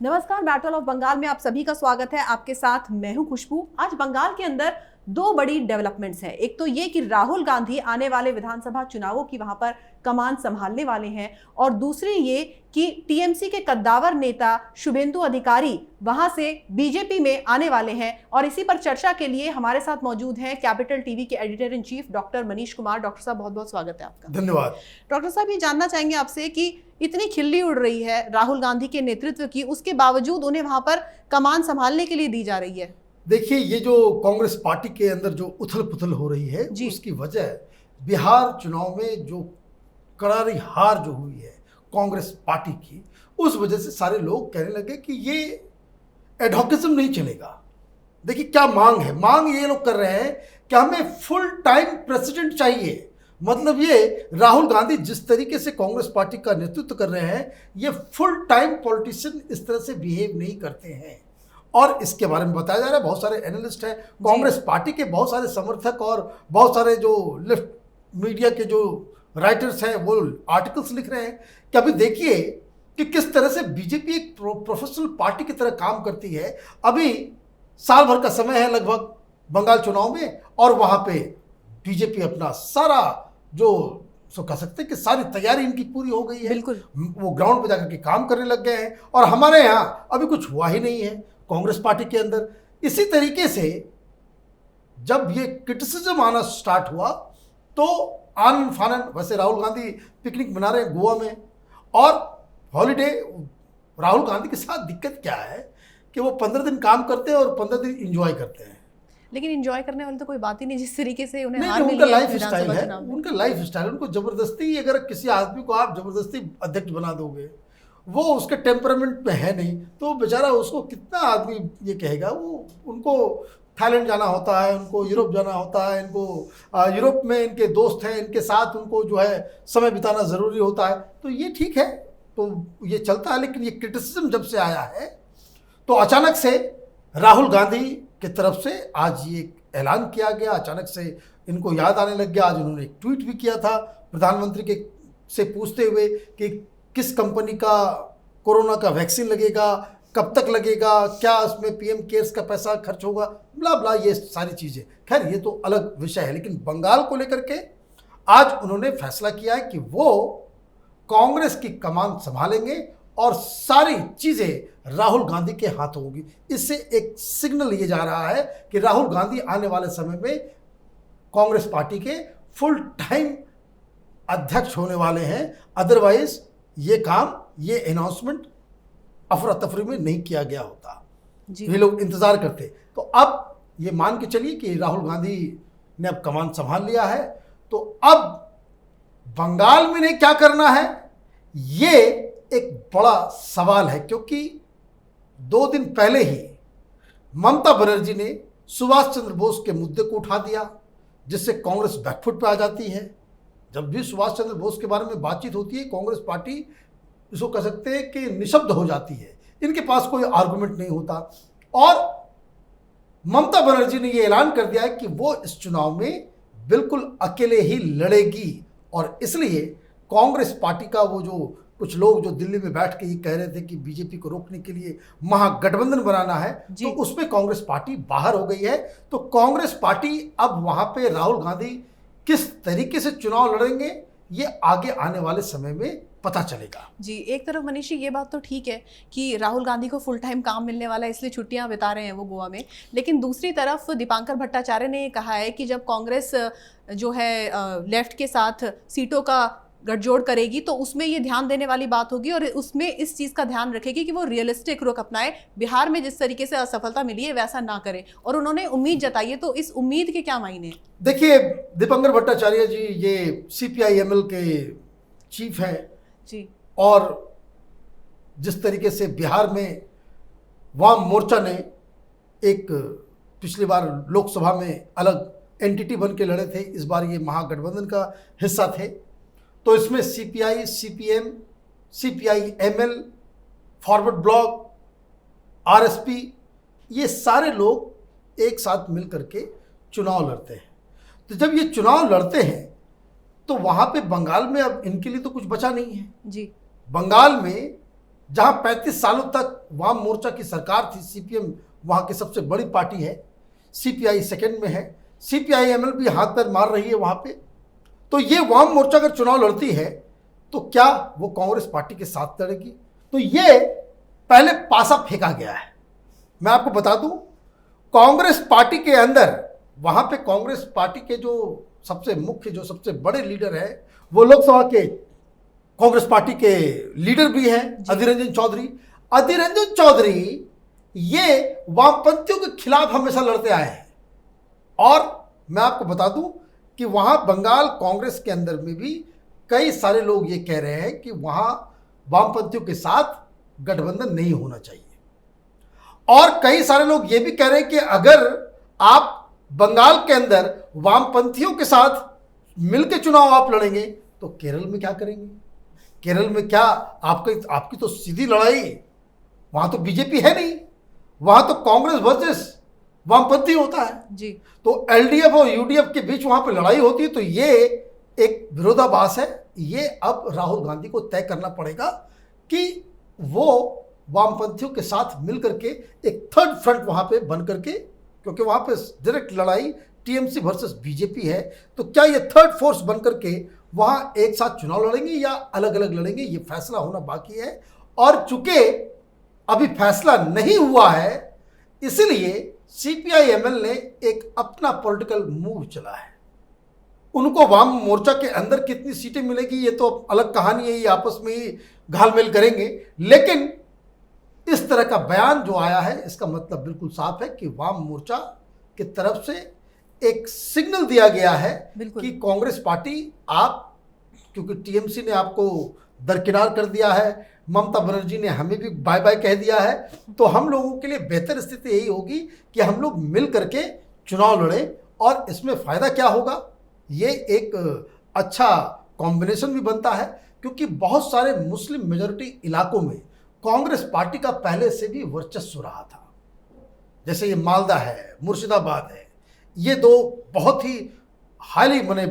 नमस्कार, battle of Bengal में आप सभी का स्वागत है। आपके साथ मैं हूं खुशबू। आज बंगाल के अंदर दो बड़ी डेवलपमेंट्स हैं। एक तो ये कि राहुल गांधी आने वाले विधानसभा चुनावों की वहां पर कमान संभालने वाले हैं, और दूसरी ये कि टीएमसी के कद्दावर नेता शुभेंदु अधिकारी वहां से बीजेपी में आने वाले हैं। और इसी पर चर्चा के लिए हमारे साथ मौजूद हैं कैपिटल टीवी के editor in chief doctor Manish Kumar. Doctor साहब, बहुत बहुत स्वागत है आपका। धन्यवाद। डॉक्टर साहब, ये जानना चाहेंगे आपसे कि इतनी खिल्ली उड़ रही है राहुल गांधी के नेतृत्व की, उसके बावजूद उन्हें वहां पर कमान संभालने के लिए दी जा रही है। देखिए, ये जो कांग्रेस पार्टी के अंदर जो उथल पुथल हो रही है उसकी वजह बिहार चुनाव में जो करारी हार जो हुई है कांग्रेस पार्टी की, उस वजह से सारे लोग कहने लगे कि ये एडहोकिज्म नहीं चलेगा। देखिए क्या मांग है, मांग ये लोग कर रहे हैं कि हमें फुल टाइम प्रेसिडेंट चाहिए। मतलब ये राहुल गांधी जिस तरीके से कांग्रेस पार्टी का नेतृत्व कर रहे हैं, ये फुल टाइम पॉलिटिशियन इस तरह से बिहेव नहीं करते हैं। और इसके बारे में बताया जा रहा है, बहुत सारे एनालिस्ट हैं कांग्रेस पार्टी के, बहुत सारे समर्थक और बहुत सारे जो लेफ्ट मीडिया के जो राइटर्स हैं वो आर्टिकल्स लिख रहे हैं कि अभी देखिए कि किस तरह से बीजेपी एक प्रोफेशनल पार्टी की तरह काम करती है। अभी साल भर का समय है लगभग बंगाल चुनाव में, और वहाँ पे बीजेपी अपना सारा जो कह सकते हैं कि सारी तैयारी इनकी पूरी हो गई है। बिल्कुल, वो ग्राउंड पे जाकर के काम करने लग गए हैं, और हमारे यहाँ अभी कुछ हुआ ही नहीं है कांग्रेस पार्टी के अंदर। इसी तरीके से जब ये क्रिटिसिज्म आना स्टार्ट हुआ तो आनन फानन, वैसे राहुल गांधी पिकनिक मना रहे हैं गोवा में, और हॉलीडे। राहुल गांधी के साथ दिक्कत क्या है कि वो 15 दिन काम करते हैं और 15 दिन इंजॉय करते हैं। लेकिन एंजॉय करने वाली तो कोई बात ही नहीं, जिस तरीके से उन्हें हार नहीं, मिली उनका है लाइफ स्टाइल है, विधानसभा उनका लाइफ स्टाइल। उनको जबरदस्ती, अगर किसी आदमी को आप जबरदस्ती अध्यक्ष बना दोगे, वो उसके टेम्परामेंट में है नहीं, तो बेचारा उसको कितना आदमी ये कहेगा। वो उनको थाईलैंड जाना होता है, उनको यूरोप जाना होता है, इनको यूरोप में इनके दोस्त हैं, इनके साथ उनको जो है समय बिताना ज़रूरी होता है। तो ये ठीक है, तो ये चलता है। लेकिन ये क्रिटिसिज्म जब से आया है तो अचानक से राहुल गांधी की तरफ से आज ये ऐलान किया गया, अचानक से इनको याद आने लग गया। आज उन्होंने एक ट्वीट भी किया था प्रधानमंत्री के से पूछते हुए कि किस कंपनी का कोरोना का वैक्सीन लगेगा, कब तक लगेगा, क्या उसमें पीएम केयर्स का पैसा खर्च होगा, ब्ला ब्ला, ये सारी चीज़ें। खैर ये तो अलग विषय है। लेकिन बंगाल को लेकर के आज उन्होंने फैसला किया है कि वो कांग्रेस की कमान संभालेंगे और सारी चीज़ें राहुल गांधी के हाथों होगी। इससे एक सिग्नल ये जा रहा है कि राहुल गांधी आने वाले समय में कांग्रेस पार्टी के फुल टाइम अध्यक्ष होने वाले हैं। अदरवाइज ये काम, ये अनाउंसमेंट अफरा तफरी में नहीं किया गया होता, ये लोग इंतजार करते। तो अब ये मान के चलिए कि राहुल गांधी ने अब कमान संभाल लिया है, तो अब बंगाल में इन्हें क्या करना है, ये एक बड़ा सवाल है। क्योंकि 2 दिन पहले ही ममता बनर्जी ने सुभाष चंद्र बोस के मुद्दे को उठा दिया, जिससे कांग्रेस बैकफुट पे आ जाती है। जब भी सुभाष चंद्र बोस के बारे में बातचीत होती है, कांग्रेस पार्टी इसको कह सकते हैं कि निशब्द हो जाती है, इनके पास कोई आर्गुमेंट नहीं होता। और ममता बनर्जी ने ये ऐलान कर दिया है कि वो इस चुनाव में बिल्कुल अकेले ही लड़ेगी, और इसलिए कांग्रेस पार्टी का वो जो कुछ लोग जो दिल्ली में बैठ के ये कह रहे थे कि बीजेपी को रोकने के लिए महागठबंधन बनाना है, तो उसमें कांग्रेस पार्टी बाहर हो गई है। तो कांग्रेस पार्टी अब वहां पे राहुल गांधी किस तरीके से चुनाव लड़ेंगे, ये आगे आने वाले समय में पता चलेगा। जी, एक तरफ मनीष जी ये बात तो ठीक है कि राहुल गांधी को फुल टाइम काम मिलने वाला है, इसलिए छुट्टियां बिता रहे हैं वो गोवा में। लेकिन दूसरी तरफ दीपांकर भट्टाचार्य ने कहा है कि जब कांग्रेस जो है लेफ्ट के साथ सीटों का गठजोड़ करेगी तो उसमें ये ध्यान देने वाली बात होगी, और उसमें इस चीज़ का ध्यान रखेगी कि वो रियलिस्टिक रुख अपनाए, बिहार में जिस तरीके से असफलता मिली है वैसा ना करे। और उन्होंने उम्मीद जताई है, तो इस उम्मीद के क्या मायने? देखिए, दीपांकर भट्टाचार्य जी ये CPI-ML के चीफ हैं जी, और जिस तरीके से बिहार में वाम मोर्चा ने एक पिछली बार लोकसभा में अलग एंटिटी बन के लड़े थे, इस बार ये महागठबंधन का हिस्सा थे। तो इसमें CPI, CPM, CPI-ML, forward block, RSP, ये सारे लोग एक साथ मिल करके चुनाव लड़ते हैं। तो जब ये चुनाव लड़ते हैं तो वहाँ पे बंगाल में अब इनके लिए तो कुछ बचा नहीं है। जी, बंगाल में जहां 35 सालों तक वाम मोर्चा की सरकार थी, सीपीएम वहां की सबसे बड़ी पार्टी है, सीपीआई सेकंड में है, सीपीआई-एमएल भी हाथ पैर मार रही है वहां पे। तो ये वाम मोर्चा अगर चुनाव लड़ती है तो क्या वो कांग्रेस पार्टी के साथ लड़ेगी? तो ये पहले पासा फेंका गया है। मैं आपको बता दूं, कांग्रेस पार्टी के अंदर, वहां पे कांग्रेस पार्टी के जो सबसे मुख्य, जो सबसे बड़े लीडर है, वो लोकसभा के कांग्रेस पार्टी के लीडर भी हैं अधीर रंजन चौधरी। अधीर रंजन चौधरी ये वामपंथियों के खिलाफ हमेशा लड़ते आए हैं। और मैं आपको बता दूं कि वहां बंगाल कांग्रेस के अंदर में भी कई सारे लोग ये कह रहे हैं कि वहां वामपंथियों के साथ गठबंधन नहीं होना चाहिए। और कई सारे लोग ये भी कह रहे हैं कि अगर आप बंगाल के अंदर वामपंथियों के साथ मिलकर चुनाव आप लड़ेंगे तो केरल में क्या करेंगे? केरल में क्या आपकी तो सीधी लड़ाई, वहां तो बीजेपी है नहीं, वहां तो कांग्रेस वर्सेस वामपंथी होता है जी। तो एलडीएफ और यूडीएफ के बीच वहां पे लड़ाई होती है। तो ये एक विरोधाभास है। ये अब राहुल गांधी को तय करना पड़ेगा कि वो वामपंथियों के साथ मिलकर के एक थर्ड फ्रंट वहां पे बन करके, क्योंकि वहां पे डायरेक्ट लड़ाई टीएमसी वर्सेस बीजेपी है, तो क्या ये थर्ड फोर्स बन करके वहां एक साथ चुनाव लड़ेंगे या अलग अलग लड़ेंगे, ये फैसला होना बाकी है। और चूंकि अभी फैसला नहीं हुआ है, इसलिए सीपीआई-एमएल ने एक अपना पॉलिटिकल मूव चला है। उनको वाम मोर्चा के अंदर कितनी सीटें मिलेगी ये तो अलग कहानी है, ये आपस में ही घालमेल करेंगे। लेकिन इस तरह का बयान जो आया है, इसका मतलब बिल्कुल साफ है कि वाम मोर्चा की तरफ से एक सिग्नल दिया गया है कि कांग्रेस पार्टी, आप, क्योंकि टीएमसी ने आपको दरकिनार कर दिया है, ममता बनर्जी ने हमें भी बाय बाय कह दिया है, तो हम लोगों के लिए बेहतर स्थिति यही होगी कि हम लोग मिल करके चुनाव लड़ें। और इसमें फ़ायदा क्या होगा, ये एक अच्छा कॉम्बिनेशन भी बनता है, क्योंकि बहुत सारे मुस्लिम मेजॉरिटी इलाकों में कांग्रेस पार्टी का पहले से भी वर्चस्व रहा था। जैसे ये मालदा है, मुर्शिदाबाद है, ये दो बहुत ही हाईली माने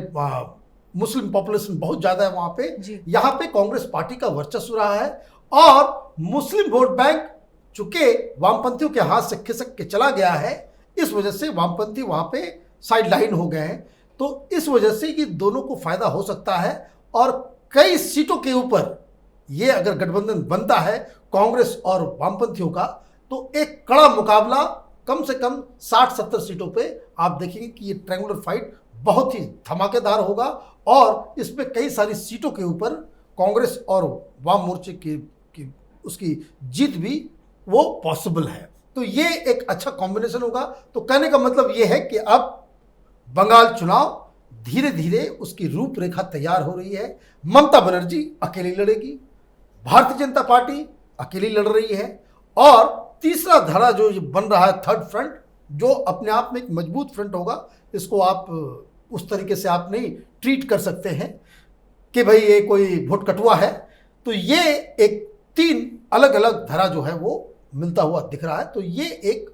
मुस्लिम पॉपुलेशन बहुत ज़्यादा है वहाँ पे। यहाँ पे कांग्रेस पार्टी का वर्चस्व रहा है और मुस्लिम वोट बैंक चूंकि वामपंथियों के हाथ से खिसक के चला गया है, इस वजह से वामपंथी वहाँ पे साइड लाइन हो गए हैं। तो इस वजह से ये दोनों को फायदा हो सकता है। और कई सीटों के ऊपर ये अगर गठबंधन बनता है कांग्रेस और वामपंथियों का, तो एक कड़ा मुकाबला कम से कम 60-70 सीटों पे आप देखेंगे कि ये ट्रायंगुलर फाइट बहुत ही धमाकेदार होगा। और इसमें कई सारी सीटों के ऊपर कांग्रेस और वाम मोर्चे की उसकी जीत भी वो पॉसिबल है। तो ये एक अच्छा कॉम्बिनेशन होगा। तो कहने का मतलब ये है कि अब बंगाल चुनाव धीरे धीरे उसकी रूपरेखा तैयार हो रही है। ममता बनर्जी अकेली लड़ेगी, भारतीय जनता पार्टी अकेली लड़ रही है, और तीसरा धड़ा जो बन रहा है थर्ड फ्रंट, जो अपने आप में एक मजबूत फ्रंट होगा। इसको आप उस तरीके से आप नहीं ट्रीट कर सकते हैं कि भाई ये कोई वोट कटुआ है। तो ये एक 3 अलग अलग धड़ा जो है वो मिलता हुआ दिख रहा है। तो ये एक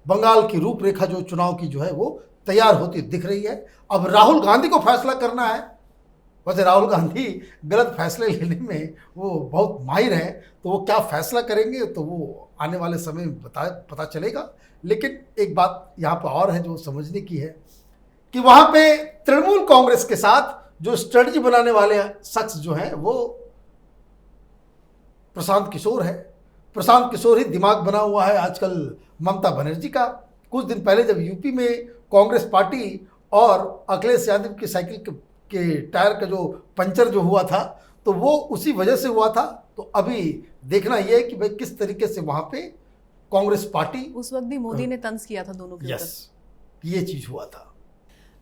बंगाल की रूपरेखा जो चुनाव की जो है वो तैयार होती दिख रही है। अब राहुल गांधी को फैसला करना है। वैसे राहुल गांधी गलत फैसले लेने में वो बहुत माहिर हैं, तो वो क्या फैसला करेंगे तो वो आने वाले समय में पता चलेगा। लेकिन एक बात यहाँ पर और है जो समझने की है कि वहाँ पे तृणमूल कांग्रेस के साथ जो स्ट्रेटजी बनाने वाले शख्स जो हैं वो प्रशांत किशोर है। प्रशांत किशोर ही दिमाग बना हुआ है आजकल ममता बनर्जी का। कुछ दिन पहले जब यूपी में कांग्रेस पार्टी और अखिलेश यादव की साइकिल के टायर का जो पंचर जो हुआ था, तो वो उसी वजह से हुआ था। तो अभी देखना यह है कि भाई किस तरीके से वहाँ पे कांग्रेस पार्टी, उस वक्त भी मोदी ने तंज किया था दोनों के ऊपर, ये चीज़ हुआ था।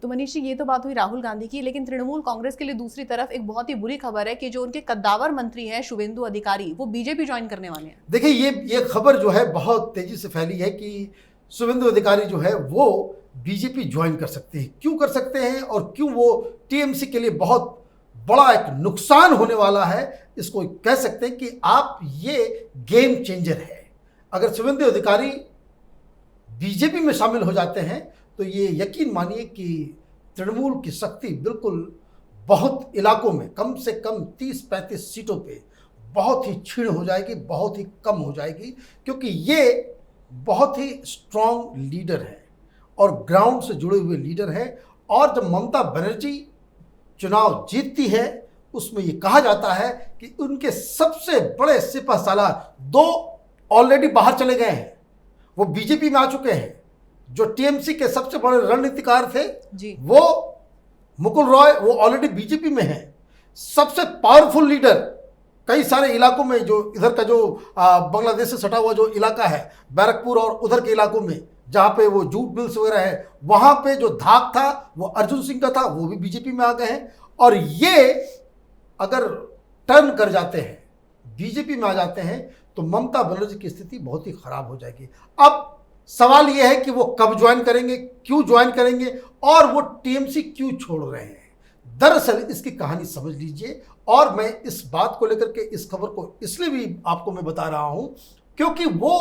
तो मनीष जी, ये तो बात हुई राहुल गांधी की, लेकिन तृणमूल कांग्रेस के लिए दूसरी तरफ एक बहुत ही बुरी खबर है कि जो उनके कद्दावर मंत्री हैं शुवेंदु अधिकारी, वो बीजेपी ज्वाइन करने वाले हैं। देखिए ये खबर जो है बहुत तेजी से फैली है कि शुवेंदु अधिकारी जो है वो बीजेपी ज्वाइन कर सकते हैं। क्यों कर सकते हैं और क्यों वो टीएमसी के लिए बहुत बड़ा एक नुकसान होने वाला है, इसको कह सकते हैं कि आप ये गेम चेंजर है। अगर शुवेंदु अधिकारी बीजेपी में शामिल हो जाते हैं तो ये यकीन मानिए कि तृणमूल की शक्ति बिल्कुल बहुत इलाकों में कम से कम 30-35 सीटों पे बहुत ही क्षीण हो जाएगी, बहुत ही कम हो जाएगी, क्योंकि ये बहुत ही स्ट्रॉन्ग लीडर है और ग्राउंड से जुड़े हुए लीडर हैं। और जब ममता बनर्जी चुनाव जीतती है, उसमें ये कहा जाता है कि उनके सबसे बड़े सिपहसालार 2 ऑलरेडी बाहर चले गए हैं, वो बीजेपी में आ चुके हैं। जो टीएमसी के सबसे बड़े रणनीतिकार थे जी। वो मुकुल रॉय, वो ऑलरेडी बीजेपी में है। सबसे पावरफुल लीडर कई सारे इलाकों में, जो इधर का जो बांग्लादेश से सटा हुआ जो इलाका है बैरकपुर और उधर के इलाकों में जहाँ पे वो जूट मिल्स वगैरह है, वहाँ पे जो धाक था वो अर्जुन सिंह का था, वो भी बीजेपी में आ गए हैं। और ये अगर टर्न कर जाते हैं, बीजेपी में आ जाते हैं, तो ममता बनर्जी की स्थिति बहुत ही खराब हो जाएगी। अब सवाल यह है कि वो कब ज्वाइन करेंगे, क्यों ज्वाइन करेंगे और वो टीएमसी क्यों छोड़ रहे हैं। दरअसल इसकी कहानी समझ लीजिए, और मैं इस बात को लेकर के इस खबर को इसलिए भी आपको मैं बता रहा हूं क्योंकि वो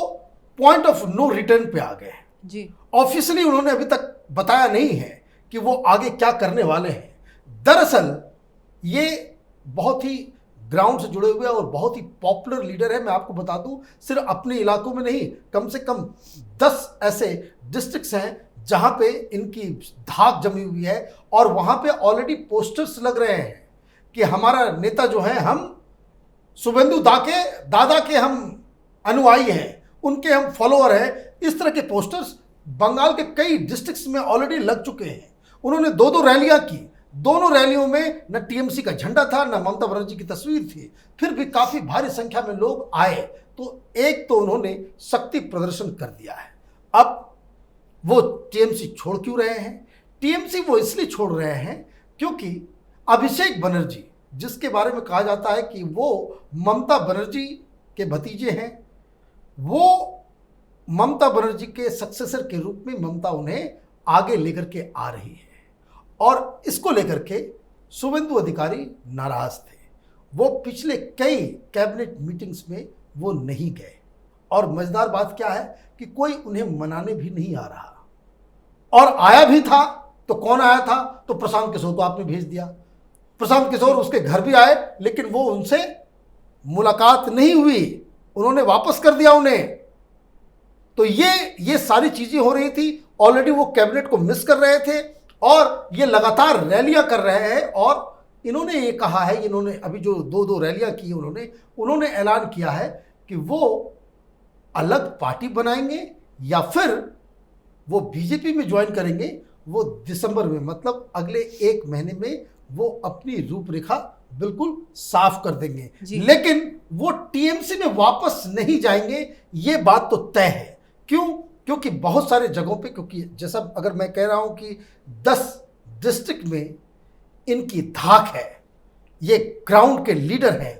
पॉइंट ऑफ नो रिटर्न पे आ गए हैं जी। ऑफिशियली उन्होंने अभी तक बताया नहीं है कि वो आगे क्या करने वाले हैं। दरअसल ये बहुत ही ग्राउंड से जुड़े हुए और बहुत ही पॉपुलर लीडर है। मैं आपको बता दूं, सिर्फ अपने इलाकों में नहीं, कम से कम 10 ऐसे डिस्ट्रिक्ट्स हैं जहां पे इनकी धाक जमी हुई है और वहां पे ऑलरेडी पोस्टर्स लग रहे हैं कि हमारा नेता जो है, हम शुभेंदु दादा के हम अनुयायी हैं, उनके हम फॉलोअर हैं। इस तरह के पोस्टर्स बंगाल के कई डिस्ट्रिक्ट्स में ऑलरेडी लग चुके हैं। उन्होंने 2 रैलियां की, दोनों रैलियों में न टीएमसी का झंडा था, न ममता बनर्जी की तस्वीर थी, फिर भी काफी भारी संख्या में लोग आए। तो एक तो उन्होंने शक्ति प्रदर्शन कर दिया है। अब वो टीएमसी छोड़ क्यों रहे हैं? टीएमसी वो इसलिए छोड़ रहे हैं क्योंकि अभिषेक बनर्जी, जिसके बारे में कहा जाता है कि वो ममता बनर्जी के भतीजे हैं, वो ममता बनर्जी के सक्सेसर के रूप में ममता उन्हें आगे लेकर के आ रही है। और इसको लेकर के शुभेंदु अधिकारी नाराज थे। वो पिछले कई कैबिनेट मीटिंग्स में वो नहीं गए। और मजेदार बात क्या है कि कोई उन्हें मनाने भी नहीं आ रहा, और आया भी था तो कौन आया था? तो प्रशांत किशोर को आपने भेज दिया। प्रशांत किशोर उसके घर भी आए, लेकिन वो उनसे मुलाकात नहीं हुई, उन्होंने वापस कर दिया उन्हें। तो ये सारी चीजें हो रही थी। ऑलरेडी वो कैबिनेट को मिस कर रहे थे और ये लगातार रैलियां कर रहे हैं। और इन्होंने ये कहा है, इन्होंने अभी जो 2 रैलियां की उन्होंने ऐलान किया है कि वो अलग पार्टी बनाएंगे या फिर वो बीजेपी में ज्वाइन करेंगे। वो दिसंबर में, मतलब अगले 1 महीने में वो अपनी रूपरेखा बिल्कुल साफ कर देंगे, लेकिन वो टीएमसी में वापस नहीं जाएंगे, ये बात तो तय है। क्यों? क्योंकि बहुत सारे जगहों पे, क्योंकि जैसा अगर मैं कह रहा हूं कि 10 डिस्ट्रिक्ट में इनकी धाक है, ये ग्राउंड के लीडर हैं।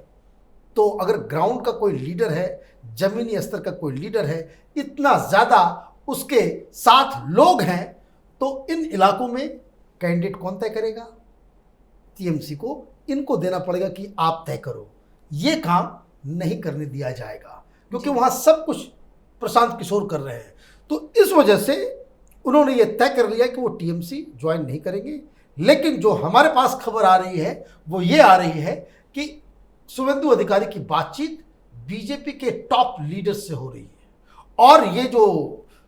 तो अगर ग्राउंड का कोई लीडर है, जमीनी स्तर का कोई लीडर है, इतना ज्यादा उसके साथ लोग हैं, तो इन इलाकों में कैंडिडेट कौन तय करेगा? टीएमसी को इनको देना पड़ेगा कि आप तय करो। ये काम नहीं करने दिया जाएगा, क्योंकि वहां सब कुछ प्रशांत किशोर कर रहे हैं। तो इस वजह से उन्होंने ये तय कर लिया कि वो टीएमसी ज्वाइन नहीं करेंगे। लेकिन जो हमारे पास खबर आ रही है वो ये आ रही है कि शुभेंदु अधिकारी की बातचीत बीजेपी के टॉप लीडर्स से हो रही है। और ये जो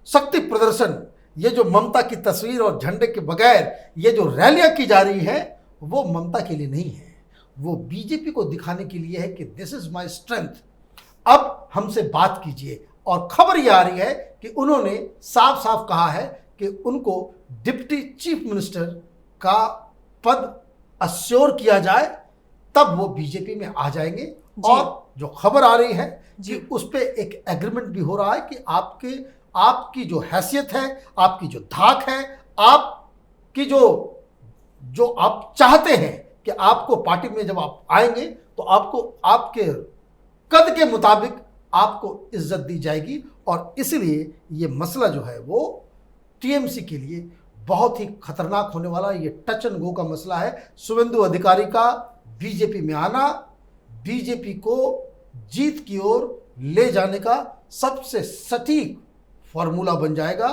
शक्ति प्रदर्शन, ये जो ममता की तस्वीर और झंडे के बगैर ये जो रैलियां की जा रही है, वो ममता के लिए नहीं है, वो बीजेपी को दिखाने के लिए है कि दिस इज माय स्ट्रेंथ, अब हमसे बात कीजिए। और खबर ये आ रही है कि उन्होंने साफ साफ कहा है कि उनको डिप्टी चीफ मिनिस्टर का पद अश्योर किया जाए, तब वो बीजेपी में आ जाएंगे। और जो खबर आ रही है कि उस पर एक एग्रीमेंट भी हो रहा है कि आपकी जो हैसियत है, आपकी जो धाक है, आपकी जो आप चाहते हैं कि आपको पार्टी में जब आप आएंगे तो आपको आपके कद के मुताबिक आपको इज्जत दी जाएगी। और इसलिए ये मसला जो है वो टीएमसी के लिए बहुत ही खतरनाक होने वाला है। ये टच एंड गो का मसला है। शुभेंदु अधिकारी का बीजेपी में आना बीजेपी को जीत की ओर ले जाने का सबसे सटीक फॉर्मूला बन जाएगा,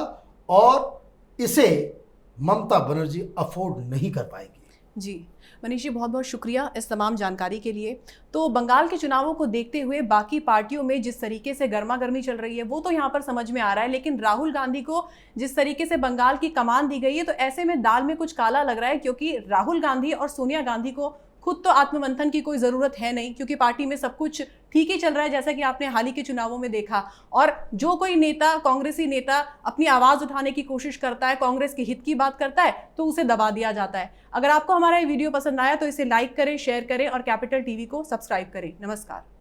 और इसे ममता बनर्जी अफोर्ड नहीं कर पाएगी। जी, मनीष जी, बहुत बहुत शुक्रिया इस तमाम जानकारी के लिए। तो बंगाल के चुनावों को देखते हुए बाकी पार्टियों में जिस तरीके से गर्मा गर्मी चल रही है वो तो यहाँ पर समझ में आ रहा है, लेकिन राहुल गांधी को जिस तरीके से बंगाल की कमान दी गई है तो ऐसे में दाल में कुछ काला लग रहा है, क्योंकि राहुल गांधी और सोनिया गांधी को खुद तो आत्ममंथन की कोई ज़रूरत है नहीं, क्योंकि पार्टी में सब कुछ ठीक ही चल रहा है जैसा कि आपने हाल ही के चुनावों में देखा। और जो कोई नेता, कांग्रेसी नेता अपनी आवाज़ उठाने की कोशिश करता है, कांग्रेस के हित की बात करता है, तो उसे दबा दिया जाता है। अगर आपको हमारा ये वीडियो पसंद आया तो इसे लाइक करें, शेयर करें और कैपिटल टीवी को सब्सक्राइब करें। नमस्कार।